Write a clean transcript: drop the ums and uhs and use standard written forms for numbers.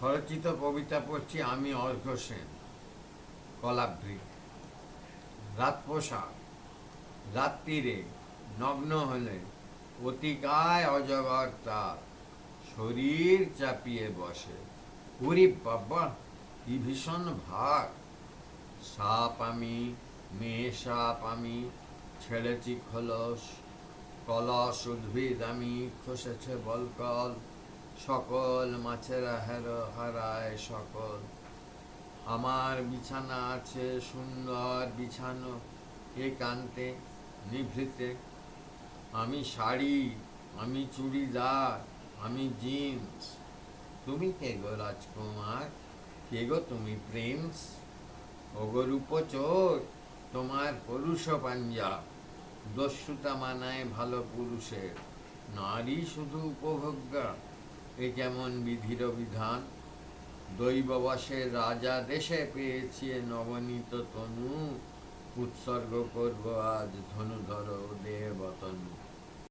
স্বরচিত কবিতা পড়ছি আমি অর্ঘ্য সেন। কলাবৃত। রাত পোশাক। রাত্রিরে নগ্ন হলে অতিকায় অজগর তার শরীর চাপিয়ে বসে। ওরে বাবা, কি ভীষণ ভার! সাপ আমি, মেয়ে সাপ আমি, ছেড়েছি খোলস, কলস উদ্ভিদ আমি, খসেছে বলকল, সকল মাছেরা হারায় সকল। আমার বিছানা আছে সুন্দর বিছানো একান্তে নিভৃতে। আমি শাড়ি, আমি চুড়িদার, আমি জিন্স। তুমি কে গো রাজকুমার? কে গো তুমি প্রিন্স? ওগো রূপচোর, তোমার পরুষ পাঞ্জা দস্যুতা মানায় ভালো পুরুষের, নারী শুধু উপভোগ্যা। এ কেমন বিধির বিধান! দৈববশে রাজা দেশে পেয়েছি নবনীত তনু, উৎসর্গ করব আজ ধনুধর দেবতনু।